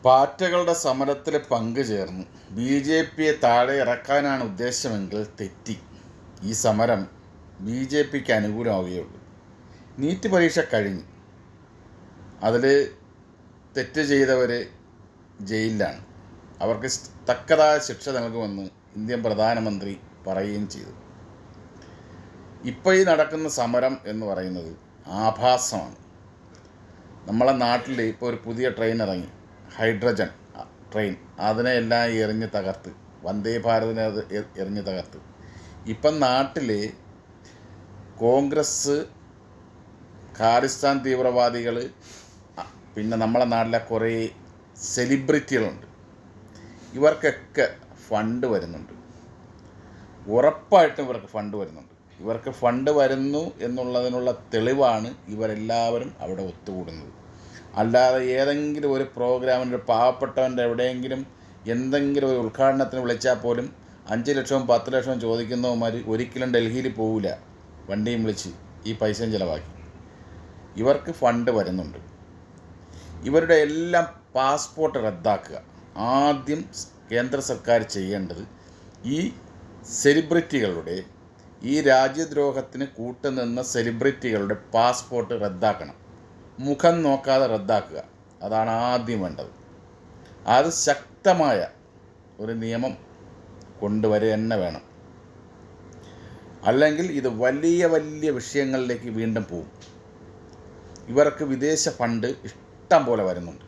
പാറ്റകളുടെ സമരത്തിൽ പങ്കുചേർന്ന് ബി.ജെ.പിയെ താഴെ ഇറക്കാനാണ് ഉദ്ദേശമെങ്കിൽ തെറ്റി. ഈ സമരം ബി.ജെ.പിക്ക് അനുകൂലമാവുകയുള്ളൂ. നീറ്റ് പരീക്ഷ കഴിഞ്ഞ് അതിൽ തെറ്റ് ചെയ്തവർ ജയിലിലാണ്. അവർക്ക് തക്കതായ ശിക്ഷ നൽകുമെന്ന് ഇന്ത്യൻ പ്രധാനമന്ത്രി പറയുകയും ചെയ്തു. ഇപ്പോൾ ഈ നടക്കുന്ന സമരം എന്ന് പറയുന്നത് ആഭാസമാണ്. നമ്മളെ നാട്ടിൽ ഇപ്പോൾ ഒരു പുതിയ ട്രെയിൻ ഇറങ്ങി, ഹൈഡ്രജൻ ട്രെയിൻ. അതിനെ എല്ലാം എറിഞ്ഞ് തകർത്ത്, വന്ദേ ഭാരതിനെ അത് എറിഞ്ഞ് തകർത്ത്. ഇപ്പം നാട്ടിൽ കോൺഗ്രസ്, ഖാലിസ്ഥാൻ തീവ്രവാദികൾ, പിന്നെ നമ്മളെ നാട്ടിലെ കുറേ സെലിബ്രിറ്റികളുണ്ട്. ഇവർക്കൊക്കെ ഫണ്ട് വരുന്നുണ്ട്. ഉറപ്പായിട്ടും ഇവർക്ക് ഫണ്ട് വരുന്നുണ്ട്. ഇവർക്ക് ഫണ്ട് വരുന്നു എന്നുള്ളതിനുള്ള തെളിവാണ് ഇവരെല്ലാവരും അവിടെ ഒത്തുകൂടുന്നത്. അല്ലാതെ ഏതെങ്കിലും ഒരു പ്രോഗ്രാമിൻ്റെ ഒരു പാവപ്പെട്ടവൻ്റെ എവിടെയെങ്കിലും എന്തെങ്കിലും ഒരു ഉദ്ഘാടനത്തിന് വിളിച്ചാൽ പോലും 5 ലക്ഷവും 10 ലക്ഷവും ചോദിക്കുന്നവന്മാർ ഒരിക്കലും ഡൽഹിയിൽ പോവില്ല. വണ്ടിയും വിളിച്ച് ഈ പൈസയും ചിലവാക്കി. ഇവർക്ക് ഫണ്ട് വരുന്നുണ്ട്. ഇവരുടെ എല്ലാം പാസ്പോർട്ട് റദ്ദാക്കുക. ആദ്യം കേന്ദ്ര സർക്കാർ ചെയ്യേണ്ടത് ഈ സെലിബ്രിറ്റികളുടെ, ഈ രാജ്യദ്രോഹത്തിന് കൂട്ടുനിന്ന സെലിബ്രിറ്റികളുടെ പാസ്പോർട്ട് റദ്ദാക്കണം. മുഖം നോക്കാതെ റദ്ദാക്കുക. അതാണ് ആദ്യം വേണ്ടത്. അത് ശക്തമായ ഒരു നിയമം കൊണ്ടുവരിക തന്നെ വേണം. അല്ലെങ്കിൽ ഇത് വലിയ വലിയ വിഷയങ്ങളിലേക്ക് വീണ്ടും പോകും. ഇവർക്ക് വിദേശ ഫണ്ട് ഇഷ്ടം പോലെ വരുന്നുണ്ട്.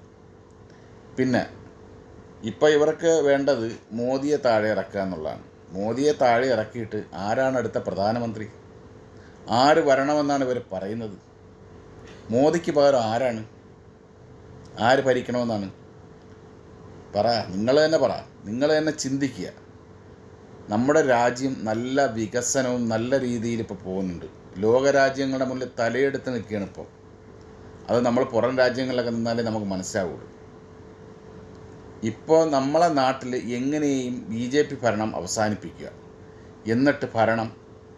പിന്നെ ഇപ്പോൾ ഇവർക്ക് വേണ്ടത് മോദിയെ താഴെ ഇറക്കുക എന്നുള്ളതാണ്. മോദിയെ താഴെ ഇറക്കിയിട്ട് ആരാണ് അടുത്ത പ്രധാനമന്ത്രി? ആര് വരണമെന്നാണ് ഇവർ പറയുന്നത്? മോദിക്ക് പകരം ആരാണ്? ആര് ഭരിക്കണമെന്നാണ്? പറ, നിങ്ങൾ തന്നെ പറ, നിങ്ങൾ തന്നെ ചിന്തിക്കുക. നമ്മുടെ രാജ്യം നല്ല വികസനവും നല്ല രീതിയിൽ ഇപ്പോൾ പോകുന്നുണ്ട്. ലോകരാജ്യങ്ങളുടെ മുന്നിൽ തലയെടുത്ത് നിൽക്കുകയാണ് ഇപ്പോൾ. അത് നമ്മൾ പുറം രാജ്യങ്ങളിലൊക്കെ നിന്നാലേ നമുക്ക് മനസ്സിലാവുള്ളൂ. ഇപ്പോൾ നമ്മളെ നാട്ടിൽ എങ്ങനെയും ബി.ജെ.പി ഭരണം അവസാനിപ്പിക്കുക, എന്നിട്ട് ഭരണം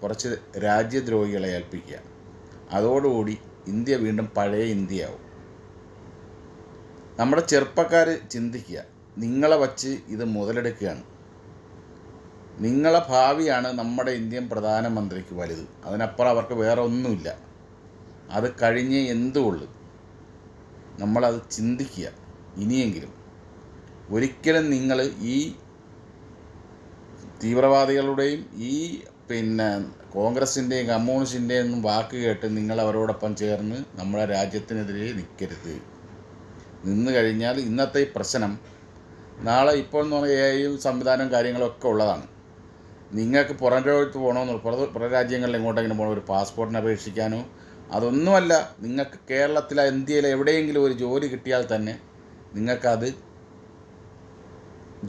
കുറച്ച് രാജ്യദ്രോഹികളെ ഏൽപ്പിക്കുക. അതോടുകൂടി ഇന്ത്യ വീണ്ടും പഴയ ഇന്ത്യയാവും. നമ്മുടെ ചെറുപ്പക്കാർ ചിന്തിക്കുക, നിങ്ങളെ വച്ച് ഇത് മുതലെടുക്കുകയാണ്. നിങ്ങളെ ഭാവിയാണ് നമ്മുടെ ഇന്ത്യൻ പ്രധാനമന്ത്രിക്ക് വലുത്. അതിനപ്പുറം അവർക്ക് വേറെ ഒന്നുമില്ല. അത് കഴിഞ്ഞ് എന്തുകൊള്ളു? നമ്മളത് ചിന്തിക്കുക. ഇനിയെങ്കിലും ഒരിക്കലും നിങ്ങൾ ഈ തീവ്രവാദികളുടെയും ഈ കോൺഗ്രസിൻ്റെയും കമ്മ്യൂണിസ്റ്റിൻ്റെയും ഒന്നും വാക്ക് കേട്ട് നിങ്ങൾ അവരോടൊപ്പം ചേർന്ന് നമ്മുടെ രാജ്യത്തിനെതിരെ നിൽക്കരുത്. നിന്ന് കഴിഞ്ഞാൽ ഇന്നത്തെ ഈ പ്രശ്നം നാളെ ഇപ്പോൾ എന്ന് പറഞ്ഞാൽ എഐയും സംവിധാനവും കാര്യങ്ങളൊക്കെ ഉള്ളതാണ്. നിങ്ങൾക്ക് പുറം രാജ്യത്ത് പോകണമെന്ന് പുറം രാജ്യങ്ങളിൽ എങ്ങോട്ടെങ്കിലും പോകണം, ഒരു പാസ്പോർട്ടിന് അപേക്ഷിക്കാനോ അതൊന്നുമല്ല. നിങ്ങൾക്ക് കേരളത്തിലെ ഇന്ത്യയിലെ എവിടെയെങ്കിലും ഒരു ജോലി കിട്ടിയാൽ തന്നെ നിങ്ങൾക്കത്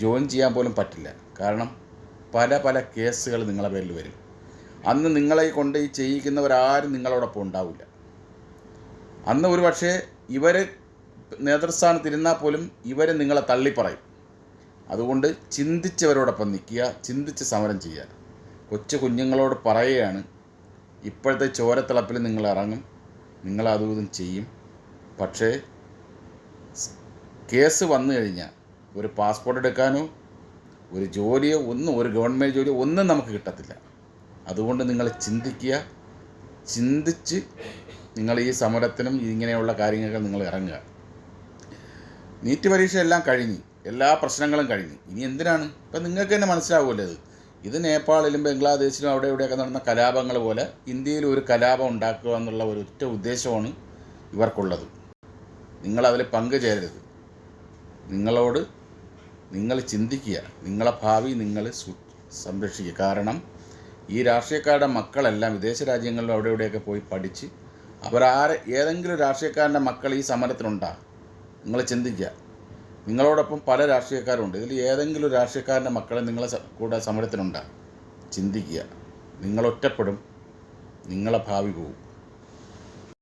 ജോയിൻ ചെയ്യാൻ പോലും പറ്റില്ല. കാരണം പല പല കേസുകൾ നിങ്ങളെ പേരിൽ വരും. അന്ന് നിങ്ങളെ കൊണ്ട് ഈ ചെയ്യിക്കുന്നവരാരും നിങ്ങളോടൊപ്പം ഉണ്ടാവില്ല. അന്ന് ഒരു പക്ഷേ ഇവർ നേതൃസ്ഥാനത്തിരുന്നാൽ പോലും ഇവർ നിങ്ങളെ തള്ളിപ്പറയും. അതുകൊണ്ട് ചിന്തിച്ചവരോടൊപ്പം നിൽക്കുക, ചിന്തിച്ച് സമരം ചെയ്യുക. കൊച്ചു കുഞ്ഞുങ്ങളോട് പറയുകയാണ്, ഇപ്പോഴത്തെ ചോരത്തിളപ്പിൽ നിങ്ങൾ ഇറങ്ങും, നിങ്ങൾ അതും ഇതും ചെയ്യും. പക്ഷേ കേസ് വന്നു കഴിഞ്ഞാൽ ഒരു പാസ്പോർട്ട് എടുക്കാനോ ഒരു ജോലിയോ ഒന്നും, ഒരു ഗവൺമെൻറ് ജോലിയോ ഒന്നും നമുക്ക് കിട്ടത്തില്ല. അതുകൊണ്ട് നിങ്ങൾ ചിന്തിക്കുക. ചിന്തിച്ച് നിങ്ങൾ ഈ സമരത്തിനും ഇങ്ങനെയുള്ള കാര്യങ്ങൾക്ക് നിങ്ങൾ ഇറങ്ങുക. നീറ്റ് പരീക്ഷ എല്ലാം കഴിഞ്ഞ്, എല്ലാ പ്രശ്നങ്ങളും കഴിഞ്ഞ്. ഇനി എന്തിനാണ്? ഇപ്പം നിങ്ങൾക്ക് തന്നെ മനസ്സിലാവുമല്ലോ ഇത് നേപ്പാളിലും ബംഗ്ലാദേശിലും അവിടെ ഇവിടെയൊക്കെ നടന്ന കലാപങ്ങൾ പോലെ ഇന്ത്യയിൽ ഒരു കലാപം ഉണ്ടാക്കുക എന്നുള്ള ഒരു ഒറ്റ ഉദ്ദേശമാണ് ഇവർക്കുള്ളത്. നിങ്ങളതിൽ പങ്കുചേരരുത്. നിങ്ങൾ ചിന്തിക്കുക. നിങ്ങളെ ഭാവി നിങ്ങൾ സംരക്ഷിക്കുക. കാരണം ഈ രാഷ്ട്രീയക്കാരുടെ മക്കളെല്ലാം വിദേശ രാജ്യങ്ങളിലും അവിടെ ഇവിടെയൊക്കെ പോയി പഠിച്ച് ഏതെങ്കിലും രാഷ്ട്രീയക്കാരൻ്റെ മക്കൾ ഈ സമരത്തിനുണ്ടാകും. നിങ്ങൾ ചിന്തിക്കുക. നിങ്ങളോടൊപ്പം പല രാഷ്ട്രീയക്കാരുണ്ട്. ഇതിൽ ഏതെങ്കിലും രാഷ്ട്രീയക്കാരൻ്റെ മക്കളെ നിങ്ങളെ കൂടെ സമരത്തിനുണ്ടാകും. ചിന്തിക്കുക. നിങ്ങൾ ഒറ്റപ്പെടും. നിങ്ങളെ ഭാവി പോകും.